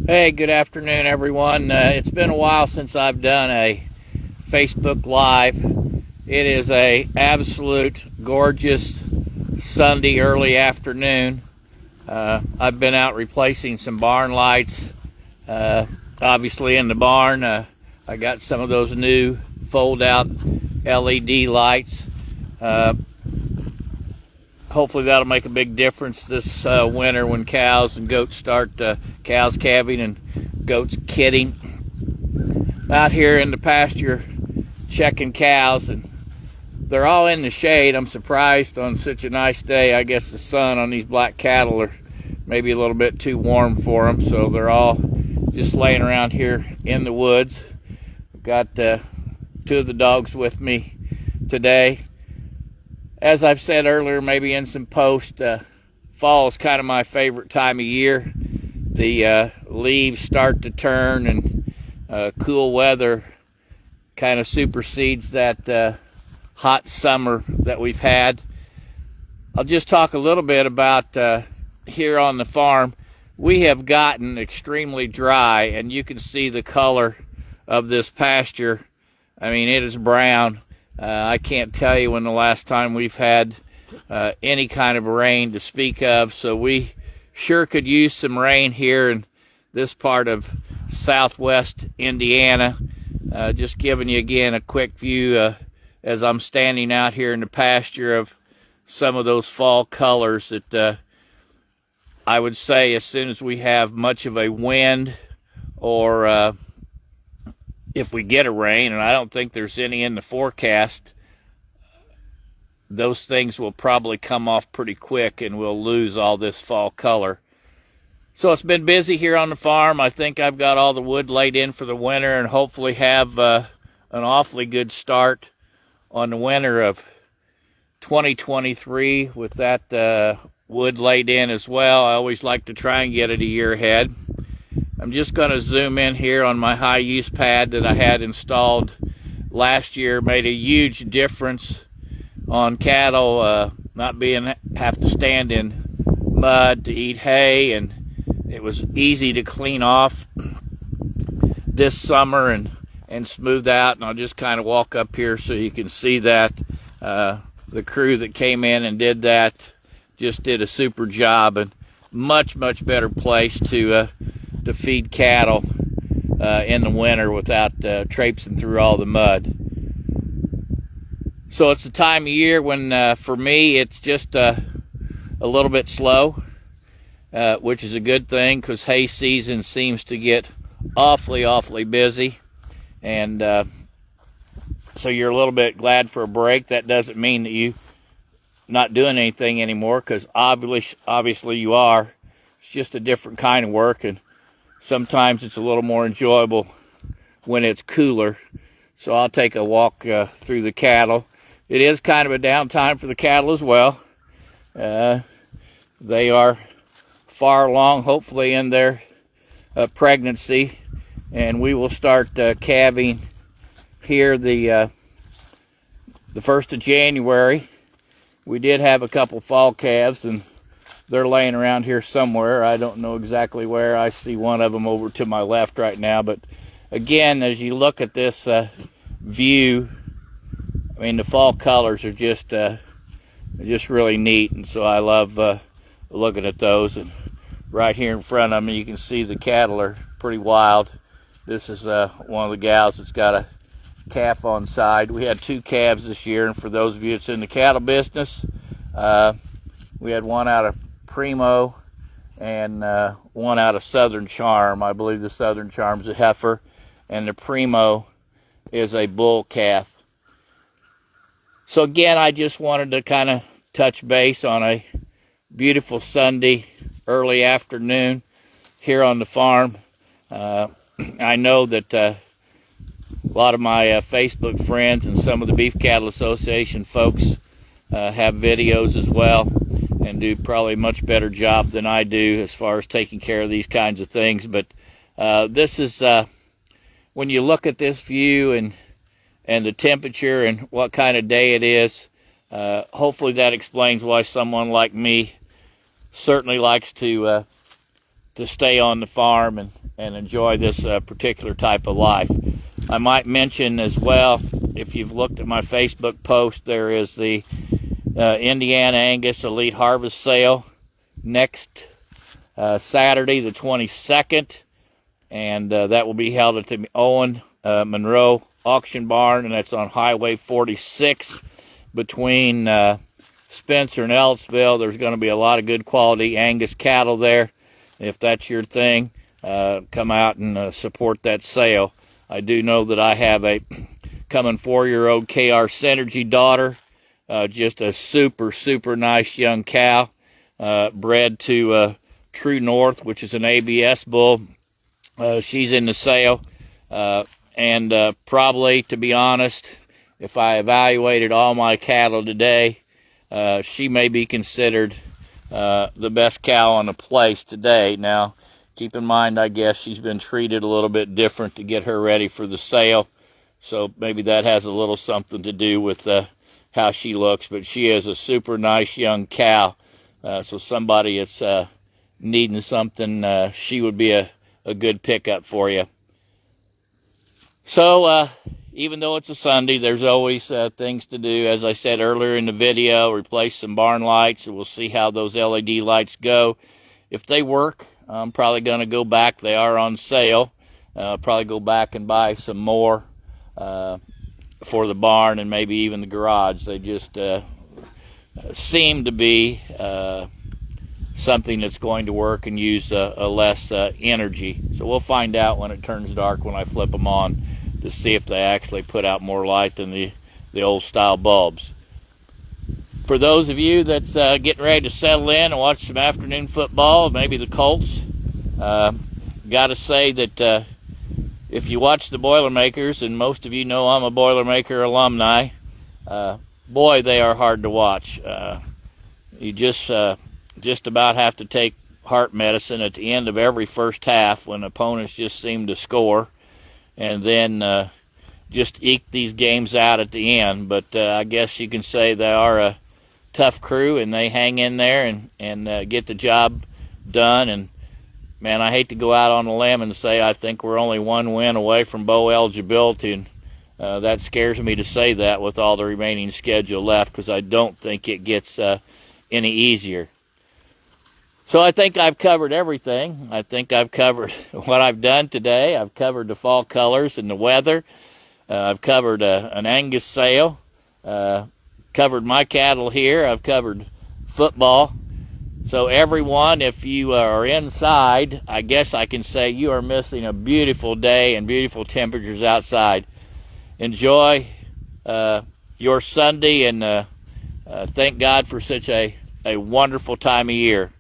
Hey, good afternoon, everyone. It's been a while since I've done a Facebook Live. It is a absolute gorgeous Sunday early afternoon. I've been out replacing some barn lights. Obviously in the barn, I got some of those new fold-out LED lights. Hopefully that'll make a big difference this winter when cows and goats start, cows calving and goats kidding. Out here in the pasture checking cows, and they're all in the shade. I'm surprised on such a nice day. I guess the sun on these black cattle are maybe a little bit too warm for them, so they're all just laying around here in the woods. I've got two of the dogs with me today. As I've said earlier, maybe in some post, fall is kind of my favorite time of year. The leaves start to turn, and cool weather kind of supersedes that hot summer that we've had. I'll just talk a little bit about here on the farm. We have gotten extremely dry, and you can see the color of this pasture. I mean, it is brown. I can't tell you when the last time we've had any kind of rain to speak of, so we sure could use some rain here in this part of southwest Indiana. Just giving you again a quick view as I'm standing out here in the pasture of some of those fall colors that I would say as soon as we have much of a wind, or if we get a rain, and I don't think there's any in the forecast, those things will probably come off pretty quick and we'll lose all this fall color. So it's been busy here on the farm. I think I've got all the wood laid in for the winter and hopefully have an awfully good start on the winter of 2023 with that wood laid in as well. I always like to try and get it a year ahead. I'm just going to zoom in here on my high use pad that I had installed last year. Made a huge difference on cattle not being have to stand in mud to eat hay, and it was easy to clean off this summer and smooth out. And I'll just kind of walk up here so you can see that the crew that came in and did that just did a super job, and much better place to feed cattle in the winter without traipsing through all the mud. So it's the time of year when for me it's just a little bit slow, which is a good thing because hay season seems to get awfully busy, and so you're a little bit glad for a break. That doesn't mean that you're not doing anything anymore, because obviously you are. It's just a different kind of work, and sometimes it's a little more enjoyable when it's cooler. So I'll take a walk through the cattle. It is kind of a downtime for the cattle as well. They are far along, hopefully, in their pregnancy, and we will start calving here the 1st of January. We did have a couple fall calves, and they're laying around here somewhere. I don't know exactly where. I see one of them over to my left right now. But again, as you look at this view, I mean, the fall colors are just really neat, and so I love looking at those. And right here in front of me, you can see the cattle are pretty wild. This is one of the gals that's got a calf on side. We had 2 calves this year, and for those of you that's in the cattle business, we had one out of Primo and one out of Southern Charm. I believe the Southern Charm's a heifer, and the Primo is a bull calf. So again, I just wanted to kind of touch base on a beautiful Sunday early afternoon here on the farm. I know that a lot of my Facebook friends and some of the Beef Cattle Association folks have videos as well, and do probably a much better job than I do as far as taking care of these kinds of things. But this is when you look at this view and the temperature and what kind of day it is, hopefully that explains why someone like me certainly likes to to stay on the farm and enjoy this particular type of life. I might mention as well, if you've looked at my Facebook post, there is the Indiana Angus Elite Harvest Sale next Saturday, the 22nd, and that will be held at the Owen Monroe Auction Barn, and that's on Highway 46 between Spencer and Ellisville. There's going to be a lot of good quality Angus cattle there. If that's your thing, come out and support that sale. I do know that I have a coming 4-year-old KR Synergy daughter, just a super nice young cow, bred to True North, which is an ABS bull. She's in the sale, and probably, to be honest, if I evaluated all my cattle today, she may be considered the best cow on the place today. Now, keep in mind, I guess she's been treated a little bit different to get her ready for the sale, so maybe that has a little something to do with how she looks, but she is a super nice young cow, so somebody that's needing something, she would be a good pickup for you. So, even though it's a Sunday, there's always things to do. As I said earlier in the video, replace some barn lights, and we'll see how those LED lights go. If they work, I'm probably going to go back. They are on sale. Probably go back and buy some more for the barn and maybe even the garage. They just seem to be something that's going to work and use less energy. So we'll find out when it turns dark, when I flip them on, to see if they actually put out more light than the old style bulbs. For those of you that's getting ready to settle in and watch some afternoon football, maybe the Colts, got to say that if you watch the Boilermakers, and most of you know I'm a Boilermaker alumni, boy, they are hard to watch. You just about have to take heart medicine at the end of every first half when opponents just seem to score, and then just eke these games out at the end. But I guess you can say they are a tough crew, and they hang in there and get the job done. And man, I hate to go out on a limb and say I think we're only one win away from bowl eligibility, and that scares me to say that with all the remaining schedule left, because I don't think it gets any easier. So I think I've covered everything. I think I've covered what I've done today. I've covered the fall colors and the weather. I've covered an Angus sale. Covered my cattle here. I've covered football. So everyone, if you are inside, I guess I can say you are missing a beautiful day and beautiful temperatures outside. Enjoy your Sunday, and thank God for such a wonderful time of year.